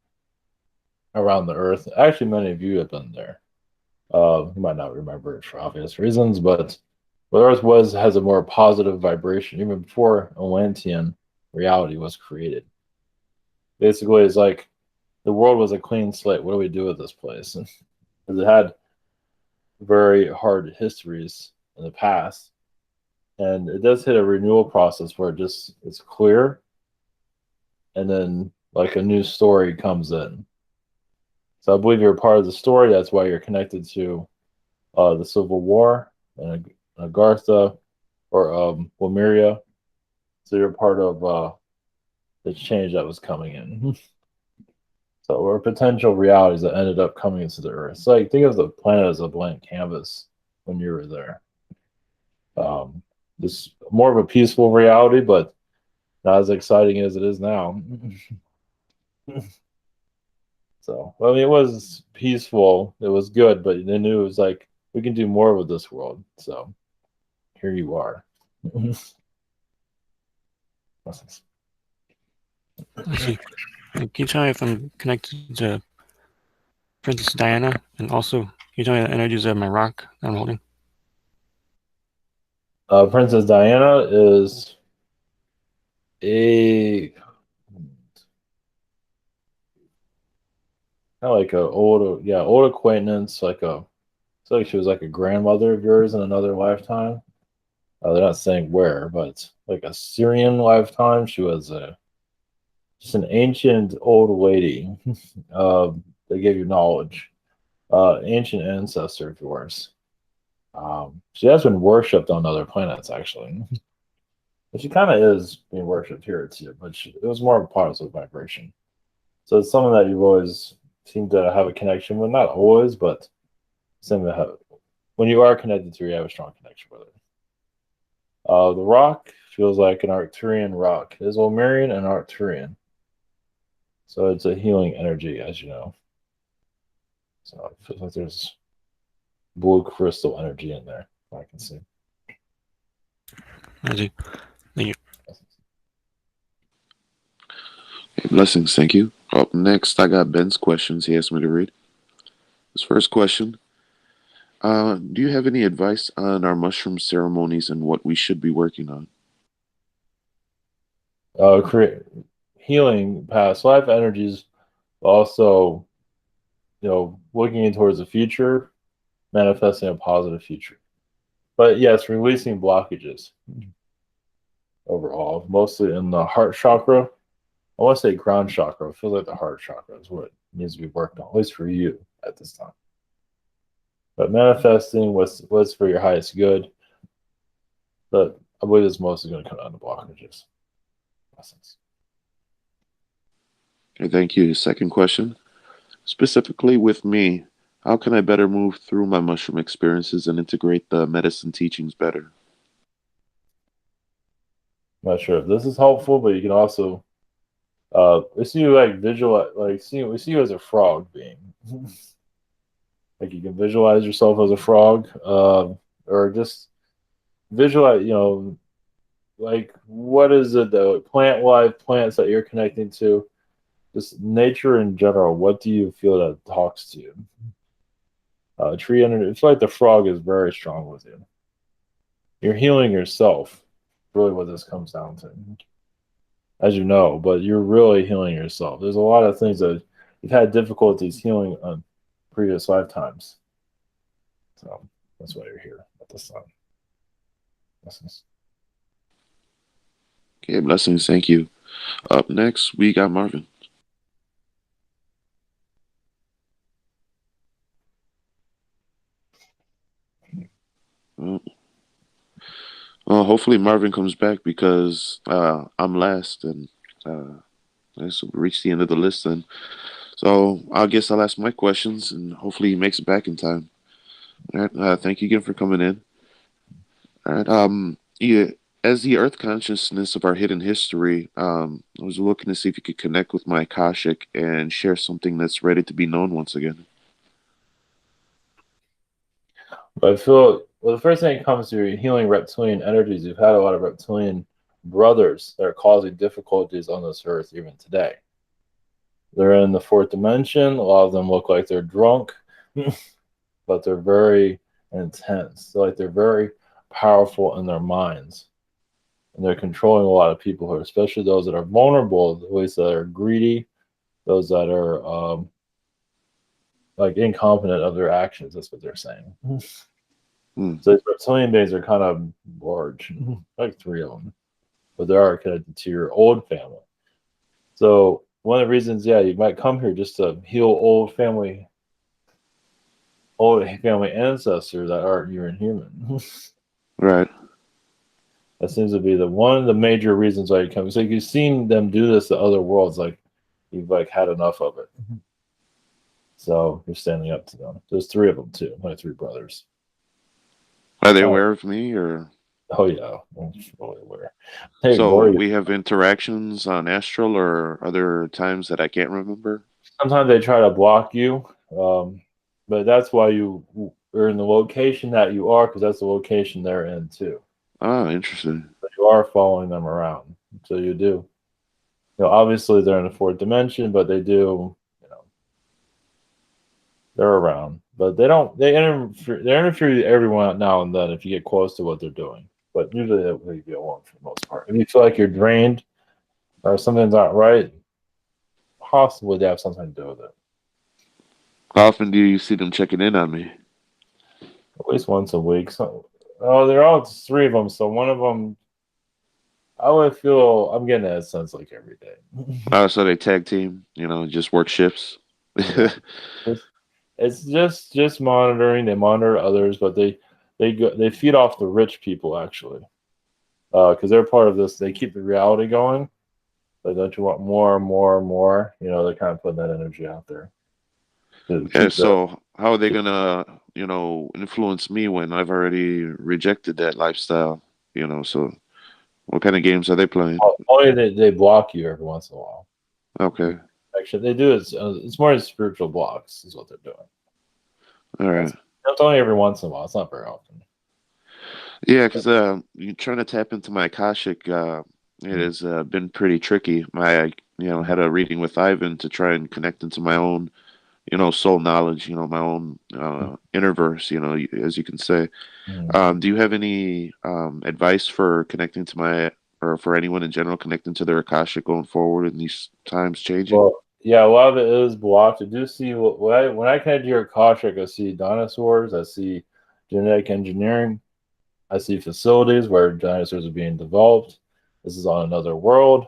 around the earth. Actually, many of you have been there. You might not remember it for obvious reasons, but the earth has a more positive vibration even before Atlantean reality was created. Basically, it's like the world was a clean slate. What do we do with this place? Because it had very hard histories in the past, and it does hit a renewal process where it's clear, and then like a new story comes in. So I believe you're part of the story. That's why you're connected to the Civil War and Agartha or Lemuria. So you're part of the change that was coming in. So, or potential realities that ended up coming into the Earth. So, like, think of the planet as a blank canvas when you were there. This more of a peaceful reality, but not as exciting as it is now. So, well, I mean, it was peaceful. It was good, but they knew it was like we can do more with this world. So, here you are. I see. Can you tell me if I'm connected to Princess Diana? And also, can you tell me the energies of my rock that I'm holding? Princess Diana is a kind of like a old acquaintance, it's like she was like a grandmother of yours in another lifetime. They're not saying where, but like a Syrian lifetime, she was just an ancient old lady. They gave you knowledge, ancient ancestor of yours. She has been worshipped on other planets, actually. But she kind of is being worshipped here too, but it was more of a positive vibration. So it's something that you've always seemed to have a connection with, not always, but seem to have. When you are connected to her, you have a strong connection with her. The rock feels like an Arcturian rock. It is Lemurian and Arcturian. So it's a healing energy, as you know. So it feels like there's blue crystal energy in there, I can see. I see. Thank you. Okay, blessings, thank you. Up next, I got Ben's questions he asked me to read. His first question, do you have any advice on our mushroom ceremonies and what we should be working on? Create healing past life energies, also, looking towards the future, manifesting a positive future. But yes, releasing blockages overall, mostly in the heart chakra. I want to say crown chakra. It feels like the heart chakra is what needs to be worked on, at least for you at this time. But manifesting what's for your highest good. But I believe it's mostly going to come down to blockages. Okay, thank you. Second question, specifically with me, how can I better move through my mushroom experiences and integrate the medicine teachings better? I'm not sure if this is helpful, but you can also we see you like visualize, we see you as a frog being. Like you can visualize yourself as a frog, or just visualize, like what is it, the plant life plants that you're connecting to, just nature in general, what do you feel that talks to you? Tree energy, it's like the frog is very strong with you. You're healing yourself, really what this comes down to, as you know, but you're really healing yourself. There's a lot of things that you've had difficulties healing on previous lifetimes. So that's why you're here at the sun. Blessings. Okay, blessings. Thank you. Up next, we got Marvin. Well, hopefully Marvin comes back because I'm last, and I guess we'll reach the end of the list then. So I guess I'll ask my questions, and hopefully he makes it back in time. All right. Thank you again for coming in. All right. Yeah, as the Earth consciousness of our hidden history, I was looking to see if you could connect with my Akashic and share something that's ready to be known once again. But I feel, well, the first thing that comes to healing reptilian energies, you've had a lot of reptilian brothers that are causing difficulties on this earth even today. They're in the fourth dimension. A lot of them look like they're drunk, but they're very intense. Like they're very powerful in their minds. And they're controlling a lot of people, especially those that are vulnerable, those that are greedy, those that are like incompetent of their actions. That's what they're saying. So these reptilian beings are kind of large, like 3 of them, but they are connected to your old family. So one of the reasons, yeah, you might come here just to heal old family ancestors that aren't even human. Right. That seems to be one of the major reasons why you come. So you've seen them do this to other worlds, like you've like had enough of it. So you're standing up to them. There's 3 of them too, my 3 brothers. Are they aware of me, or? Oh yeah, I'm fully aware. So we have interactions on astral or other times that I can't remember. Sometimes they try to block you, but that's why you are in the location that you are, because that's the location they're in too. Ah, interesting. But you are following them around, so you do. You know, obviously they're in the 4th dimension, but they do. You know, they're around, but they don't. They interfere every now and then if you get close to what they're doing. But usually they leave you alone for the most part. If you feel like you're drained or something's not right, possibly they have something to do with it. How often do you see them checking in on me? At least once a week. So, they're all 3 of them. So one of them, I would feel I'm getting that sense like every day. So they tag team, just work shifts. It's just monitoring. They monitor others, but they feed off the rich people actually, because they're part of this. They keep the reality going. Like, don't you want more and more and more? They're kind of putting that energy out there. Yeah, so how are they gonna, influence me when I've already rejected that lifestyle? So what kind of games are they playing? Only they block you every once in a while. Okay. Actually, they do it. It's more spiritual blocks is what they're doing. All right. It's only every once in a while. It's not very often. Yeah, because you're trying to tap into my Akashic. It has been pretty tricky. I had a reading with Ivan to try and connect into my own, soul knowledge. My own inner verse. As you can say. Do you have any advice for connecting to or for anyone in general connecting to their Akashic going forward in these times changing? Well, yeah, a lot of it is blocked. I do see when I connect to your Akashic, I see dinosaurs. I see genetic engineering. I see facilities where dinosaurs are being developed. This is on another world.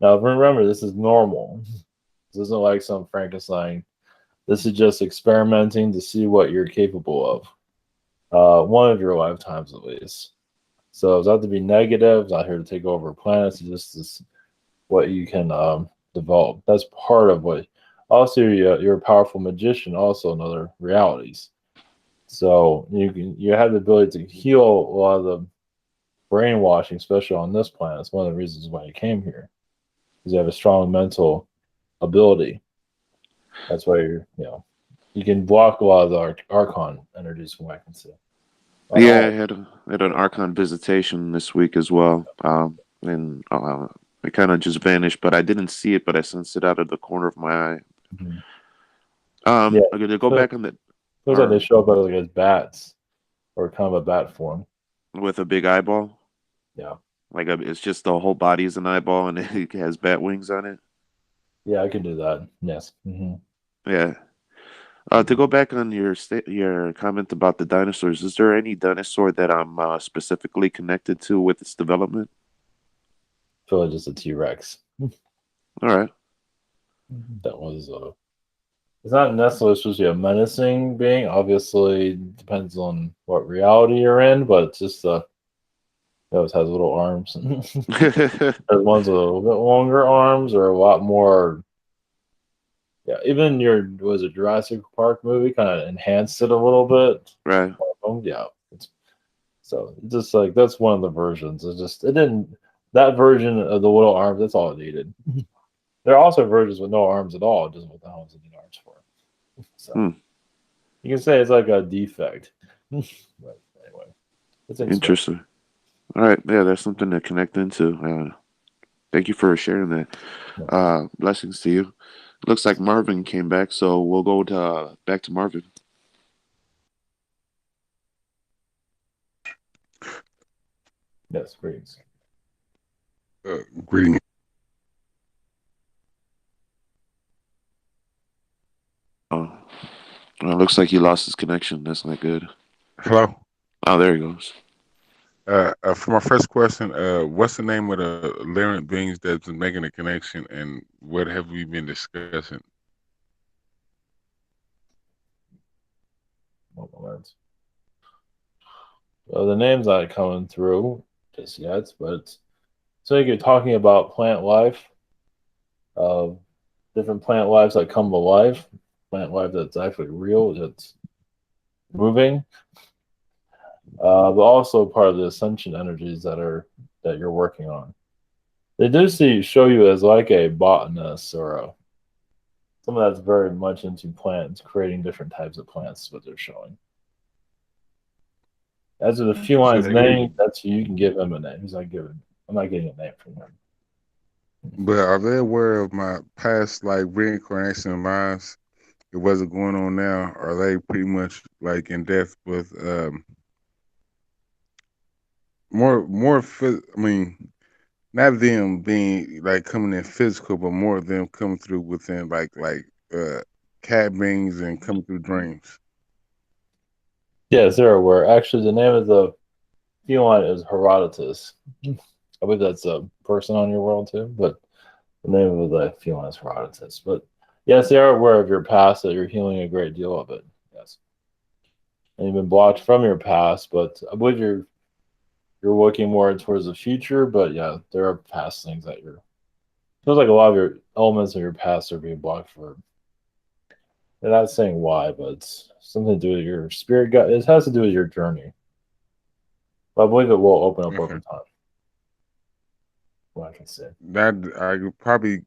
Now, remember, this is normal. This isn't like some Frankenstein. This is just experimenting to see what you're capable of. One of your lifetimes, at least. So it's not to be negative. It's not here to take over planets. It's just what you can develop. That's part of what. Also, you're a powerful magician. Also, in other realities. So you have the ability to heal a lot of the brainwashing, especially on this planet. It's one of the reasons why you came here, because you have a strong mental ability. That's why you can block a lot of the Archon energies from what I can see. Yeah, I had an Archon visitation this week as well, and It kind of just vanished, but I didn't see it, but I sensed it out of the corner of my eye. Mhm. Yeah, Okay, to go back on that, feels like they show up like as bats or kind of a bat form. with a big eyeball. Yeah, It's just the whole body is an eyeball and it has bat wings on it. yeah, I can do that. Yes. Yeah. To go back on your comment about the dinosaurs, is there any dinosaur that I'm specifically connected to with its development? I feel like just a T-Rex. All right. That was it's not necessarily supposed to be a menacing being. Obviously, depends on what reality you're in, but it's just it always has little arms. There's ones with a little bit longer arms or a lot more. Yeah, even your was it Jurassic Park movie kind of enhanced it a little bit. Right. Yeah. So just like that's one of the versions. It didn't that version of the little arms. That's all it needed. There are also versions with no arms at all, just what the hell is it need arms for? So you can say it's like a defect. But anyway, it's Interesting. All right. Yeah, that's something to connect into. Thank you for sharing that. Blessings to you. Looks like Marvin came back, so we'll go to back to Marvin. Yes, greetings. Greeting. Oh, looks like he lost his connection. That's not good. Hello. Oh, there he goes. For my first question, what's the name of the lyric beings that's been making a connection, and what have we been discussing? Well, the name's not coming through just yet, but so you're talking about plant life, different plant lives that come alive, plant life that's actually real, that's moving, but also part of the ascension energies that you're working on. They do show you as like a botanist or someone that's very much into plants, creating different types of plants. What they're showing. As with the feline's name, that's you can give him a name. I'm not getting a name from him. But are they aware of my past reincarnation lives? It wasn't going on now. Are they pretty much like in depth with more? I mean, not them being like coming in physical, but more of them coming through within cat beings and coming through dreams. Yes, they're aware. Actually, the name of the feline is Herodotus. I believe that's a person on your world too, but the name of the feline is Herodotus. But yes, they are aware of your past, that you're healing a great deal of it. Yes. And you've been blocked from your past, but I believe you're looking more towards the future, but yeah, there are past things that feels like a lot of your elements of your past are being blocked for. They're not saying why, but it's something to do with your spirit guide. It has to do with your journey. But I believe it will open up over time. What I can say. That I could probably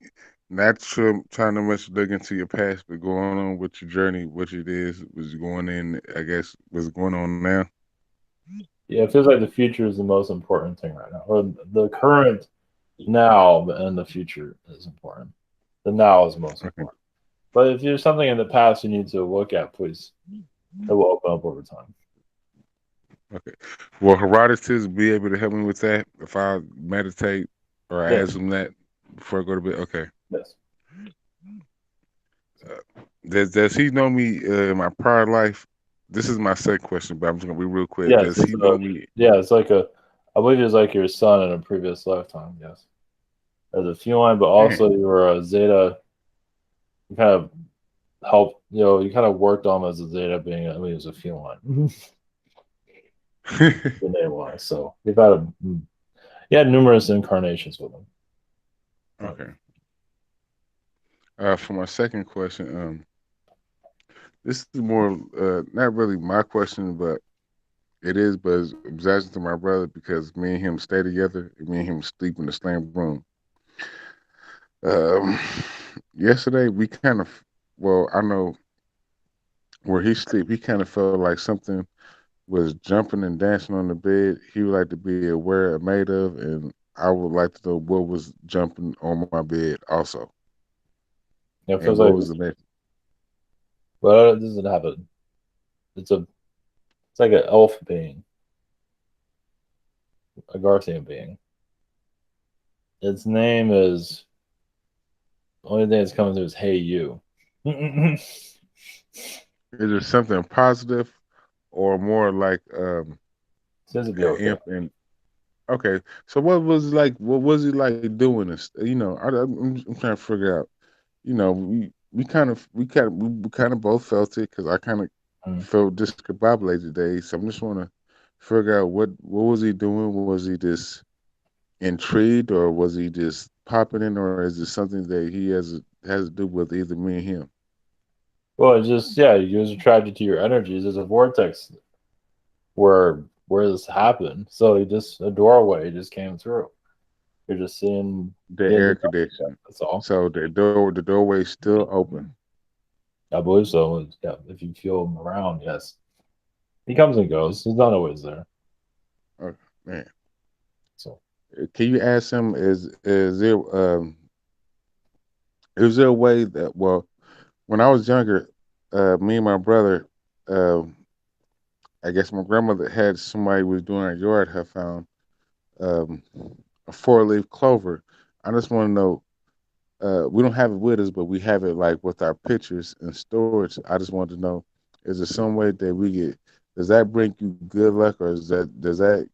not trying to much look into your past, but going on with your journey, what it is, was going in, I guess, what's going on now. Yeah, it feels like the future is the most important thing right now. Or the current now and the future is important. The now is most important. But if there's something in the past you need to look at, please, it will open up over time. Okay. Will Herodotus be able to help me with that if I meditate or ask him that before I go to bed? Okay. Yes. Does he know me in my prior life? This is my second question, but I'm just gonna be real quick. Yes, Does he know me? Yeah, it's like I believe it's like your son in a previous lifetime. Yes, as a feline, but also you were a Zeta. You kind of helped. You kind of worked on as a Zeta being. I mean, as a feline. The name wise, so you've had numerous incarnations with him. Okay. For my second question, this is more not really my question, but it is. But it's asking to my brother because me and him stay together. Me and him sleep in the same room. Yesterday we kind of, I know where he sleep. He kind of felt like something was jumping and dancing on the bed. He would like to be aware of, made of, and I would like to know what was jumping on my bed also, Yeah, it and feels what like, was the next. well, it doesn't have a. It's like an elf being, a Garthian being. Its name is, the only thing that's coming through is "Hey you." Is it something positive or more like Seems to be an okay. imp? And okay, so what was like? What was he like doing this? I'm trying to figure out. We kind of both felt it because I kind of Mm. felt discombobulated today. So I'm just want to figure out what was he doing? Was he just intrigued, or was he just popping in, or is it something that he has to do with either me and him? Well, it's just, yeah, you was attracted to your energies. There's a vortex where this happened. So a doorway just came through. You're just seeing The the air energy. condition. That's all. So the doorway's still open. I believe so. Yeah, if you feel him around, yes. He comes and goes. He's not always there. Oh, man, So can you ask him? Is there a way that when I was younger, me and my brother, uh, I guess my grandmother had somebody was doing our yard had found um, a 4-leaf clover. I just want to know. We don't have it with us, but we have it like with our pictures and storage. I just want to know: is there some way that we get? Does that bring you good luck, or does that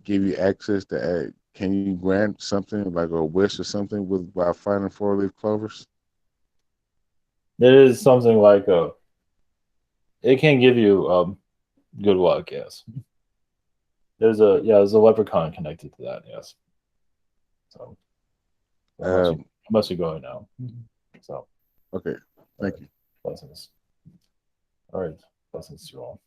give you access to? Can you grant something like a wish or something with by finding 4-leaf clovers? it is something like it can give you good luck, yes. There's a leprechaun connected to that, yes. So Um, I must be going now. So okay, all thank right. you. Blessings. All right. Blessings to you all.